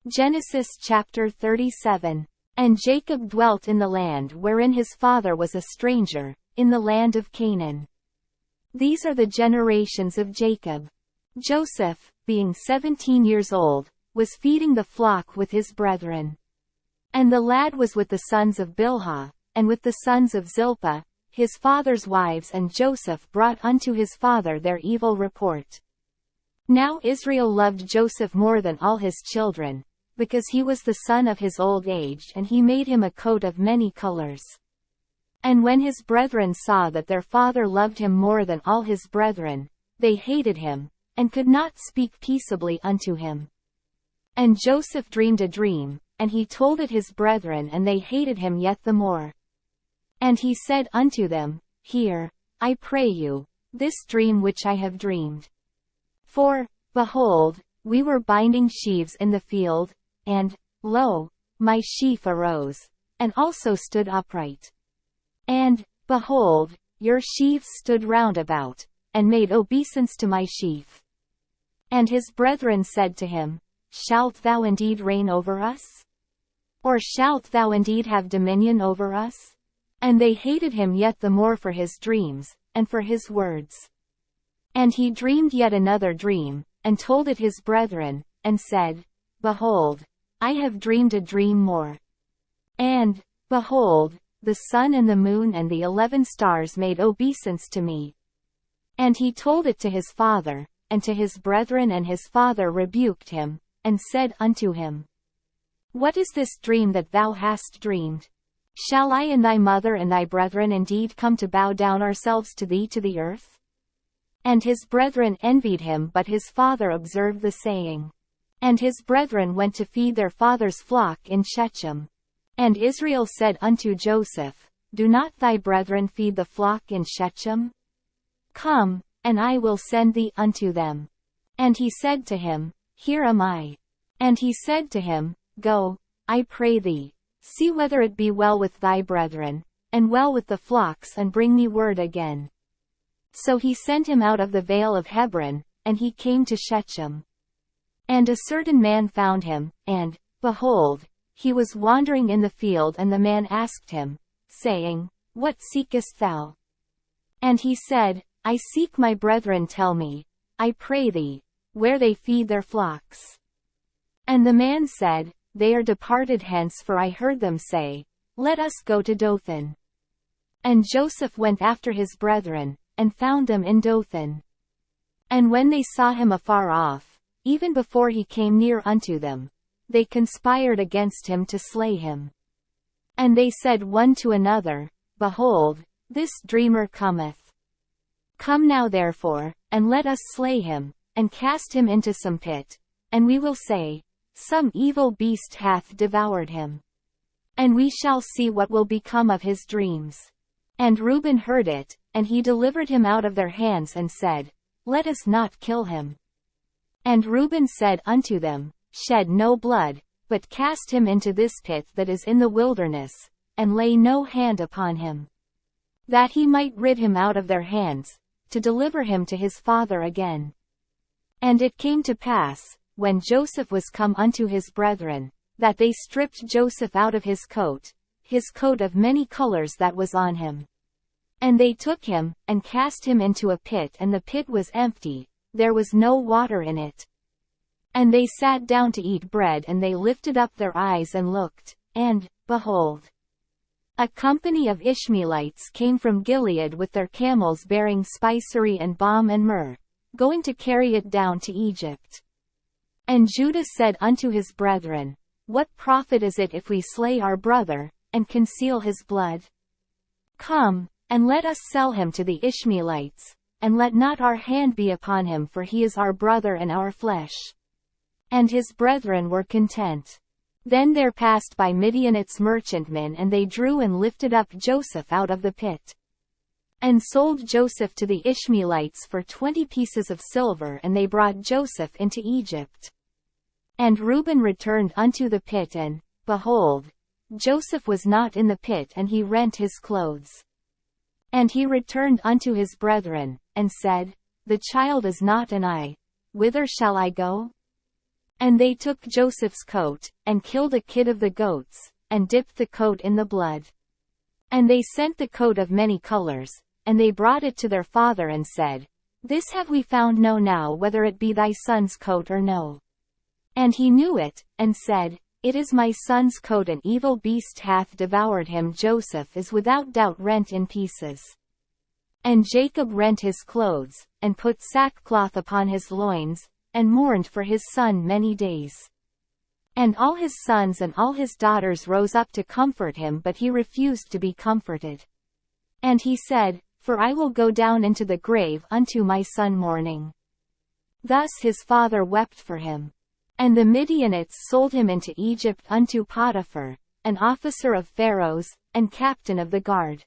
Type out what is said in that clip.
Genesis chapter 37. And Jacob dwelt in the land wherein his father was a stranger, in the land of Canaan. These are the generations of Jacob. Joseph, being 17 years old, was feeding the flock with his brethren. And the lad was with the sons of Bilhah, and with the sons of Zilpah, his father's wives, and Joseph brought unto his father their evil report. Now Israel loved Joseph more than all his children, because he was the son of his old age, and he made him a coat of many colors. And when his brethren saw that their father loved him more than all his brethren, they hated him, and could not speak peaceably unto him. And Joseph dreamed a dream, and he told it his brethren, and they hated him yet the more. And he said unto them, Hear, I pray you, this dream which I have dreamed. For, behold, we were binding sheaves in the field, and, lo, my sheaf arose, and also stood upright. And, behold, your sheaves stood round about, and made obeisance to my sheaf. And his brethren said to him, Shalt thou indeed reign over us? Or shalt thou indeed have dominion over us? And they hated him yet the more for his dreams, and for his words. And he dreamed yet another dream, and told it his brethren, and said, Behold, I have dreamed a dream more. And, behold, the sun and the moon and the 11 stars made obeisance to me. And he told it to his father, and to his brethren, and his father rebuked him, and said unto him, What is this dream that thou hast dreamed? Shall I and thy mother and thy brethren indeed come to bow down ourselves to thee to the earth? And his brethren envied him, but his father observed the saying. And his brethren went to feed their father's flock in Shechem. And Israel said unto Joseph, Do not thy brethren feed the flock in Shechem? Come, and I will send thee unto them. And he said to him, Here am I. And he said to him, Go, I pray thee, see whether it be well with thy brethren, and well with the flocks, and bring me word again. So he sent him out of the vale of Hebron, and he came to Shechem. And a certain man found him, and, behold, he was wandering in the field, and the man asked him, saying, What seekest thou? And he said, I seek my brethren, tell me, I pray thee, where they feed their flocks. And the man said, They are departed hence, for I heard them say, Let us go to Dothan. And Joseph went after his brethren, and found them in Dothan. And when they saw him afar off, even before he came near unto them, they conspired against him to slay him. And they said one to another, Behold, this dreamer cometh. Come now therefore, and let us slay him, and cast him into some pit, and we will say, Some evil beast hath devoured him. And we shall see what will become of his dreams. And Reuben heard it, and he delivered him out of their hands, and said, Let us not kill him. And Reuben said unto them, Shed no blood, but cast him into this pit that is in the wilderness, and lay no hand upon him. That he might rid him out of their hands, to deliver him to his father again. And it came to pass, when Joseph was come unto his brethren, that they stripped Joseph out of his coat of many colors that was on him. And they took him, and cast him into a pit, and the pit was empty, there was no water in it. And they sat down to eat bread, and they lifted up their eyes and looked, and, behold, a company of Ishmaelites came from Gilead with their camels bearing spicery and balm and myrrh, going to carry it down to Egypt. And Judah said unto his brethren, What profit is it if we slay our brother, and conceal his blood? Come, and let us sell him to the Ishmaelites, and let not our hand be upon him, for he is our brother and our flesh. And his brethren were content. Then there passed by Midianites merchantmen, and they drew and lifted up Joseph out of the pit, and sold Joseph to the Ishmaelites for 20 pieces of silver, and they brought Joseph into Egypt. And Reuben returned unto the pit, and, behold, Joseph was not in the pit, and he rent his clothes. And he returned unto his brethren, and said, The child is not, and I, whither shall I go? And they took Joseph's coat, and killed a kid of the goats, and dipped the coat in the blood. And they sent the coat of many colors, and they brought it to their father and said, This have we found, know now whether it be thy son's coat or no. And he knew it, and said, It is my son's coat, an evil beast hath devoured him. Joseph is without doubt rent in pieces. And Jacob rent his clothes, and put sackcloth upon his loins, and mourned for his son many days. And all his sons and all his daughters rose up to comfort him, but he refused to be comforted. And he said, For I will go down into the grave unto my son mourning. Thus his father wept for him. And the Midianites sold him into Egypt unto Potiphar, an officer of Pharaoh's, and captain of the guard.